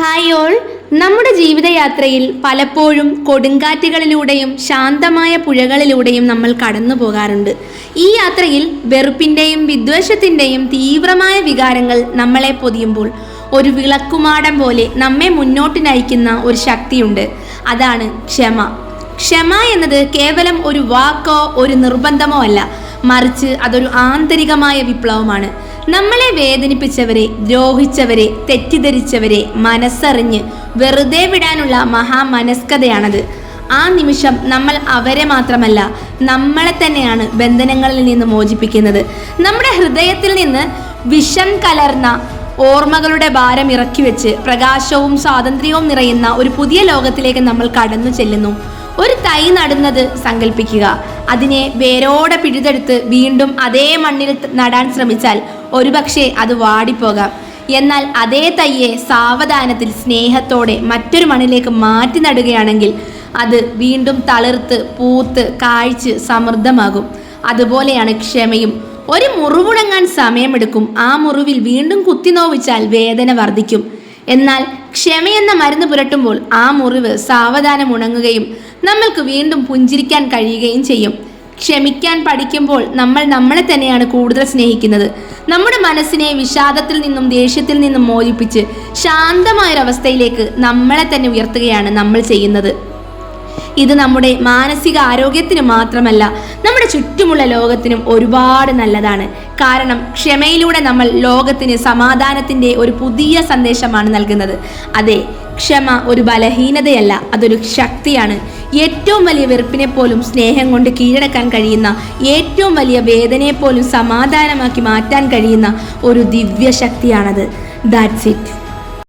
Hi all. നമ്മുടെ ജീവിതയാത്രയിൽ പലപ്പോഴും കൊടുങ്കാറ്റുകളിലൂടെയും ശാന്തമായ പുഴകളിലൂടെയും നമ്മൾ കടന്നു പോകാറുണ്ട്. ഈ യാത്രയിൽ വെറുപ്പിൻ്റെയും വിദ്വേഷത്തിൻ്റെയും തീവ്രമായ വികാരങ്ങൾ നമ്മളെ പൊതിയുമ്പോൾ ഒരു വിളക്കുമാടം പോലെ നമ്മെ മുന്നോട്ട് നയിക്കുന്ന ഒരു ശക്തിയുണ്ട്. അതാണ് ക്ഷമ. ക്ഷമ എന്നത് കേവലം ഒരു വാക്കോ ഒരു നിർബന്ധമോ അല്ല, മറിച്ച് അതൊരു ആന്തരികമായ വിപ്ലവമാണ്. നമ്മളെ വേദനിപ്പിച്ചവരെ, ദ്രോഹിച്ചവരെ, തെറ്റിദ്ധരിച്ചവരെ മനസ്സറിഞ്ഞ് വെറുതെ വിടാനുള്ള മഹാമനസ്കതയാണത്. ആ നിമിഷം നമ്മൾ അവരെ മാത്രമല്ല, നമ്മളെ തന്നെയാണ് ബന്ധനങ്ങളിൽ നിന്ന് മോചിപ്പിക്കുന്നത്. നമ്മുടെ ഹൃദയത്തിൽ നിന്ന് വിഷം കലർന്ന ഓർമ്മകളുടെ ഭാരം ഇറക്കി വെച്ച് പ്രകാശവും സ്വാതന്ത്ര്യവും നിറയുന്ന ഒരു പുതിയ ലോകത്തിലേക്ക് നമ്മൾ കടന്നു ചെല്ലുന്നു. ഒരു തൈ നടുന്നത് സങ്കല്പിക്കുക. അതിനെ വേരോടെ പിഴുതെടുത്ത് വീണ്ടും അതേ മണ്ണിൽ നടാൻ ശ്രമിച്ചാൽ ഒരുപക്ഷെ അത് വാടിപ്പോകാം. എന്നാൽ അതേ തൈയെ സാവധാനത്തിൽ സ്നേഹത്തോടെ മറ്റൊരു മണ്ണിലേക്ക് മാറ്റി നടുകയാണെങ്കിൽ അത് വീണ്ടും തളിർത്ത് പൂത്ത് കായ്ച്ച് സമൃദ്ധമാകും. അതുപോലെയാണ് ക്ഷമയും. ഒരു മുറിവുണങ്ങാൻ സമയമെടുക്കും. ആ മുറിവിൽ വീണ്ടും കുത്തിനോവിച്ചാൽ വേദന വർദ്ധിക്കും. എന്നാൽ ക്ഷമയെന്ന മരുന്ന് പുരട്ടുമ്പോൾ ആ മുറിവ് സാവധാനം ഉണങ്ങുകയും നമ്മൾക്ക് വീണ്ടും പുഞ്ചിരിക്കാൻ കഴിയുകയും ചെയ്യും. ക്ഷമിക്കാൻ പഠിക്കുമ്പോൾ നമ്മൾ നമ്മളെ തന്നെയാണ് കൂടുതൽ സ്നേഹിക്കുന്നത്. നമ്മുടെ മനസ്സിനെ വിഷാദത്തിൽ നിന്നും ദേഷ്യത്തിൽ നിന്നും മോചിപ്പിച്ച് ശാന്തമായൊരവസ്ഥയിലേക്ക് നമ്മളെ തന്നെ ഉയർത്തുകയാണ് നമ്മൾ ചെയ്യുന്നത്. ഇത് നമ്മുടെ മാനസിക ആരോഗ്യത്തിന് മാത്രമല്ല, നമ്മുടെ ചുറ്റുമുള്ള ലോകത്തിനും ഒരുപാട് നല്ലതാണ്. കാരണം ക്ഷമയിലൂടെ നമ്മൾ ലോകത്തിന് സമാധാനത്തിൻ്റെ ഒരു പുതിയ സന്ദേശമാണ് നൽകുന്നത്. അതെ, ക്ഷമ ഒരു ബലഹീനതയല്ല, അതൊരു ശക്തിയാണ്. ഏറ്റവും വലിയ വെറുപ്പിനെ പോലും സ്നേഹം കൊണ്ട് കീഴടക്കാൻ കഴിയുന്ന, ഏറ്റവും വലിയ വേദനയെ പോലും സമാധാനമാക്കി മാറ്റാൻ കഴിയുന്ന ഒരു ദിവ്യ ശക്തിയാണത്. That's it.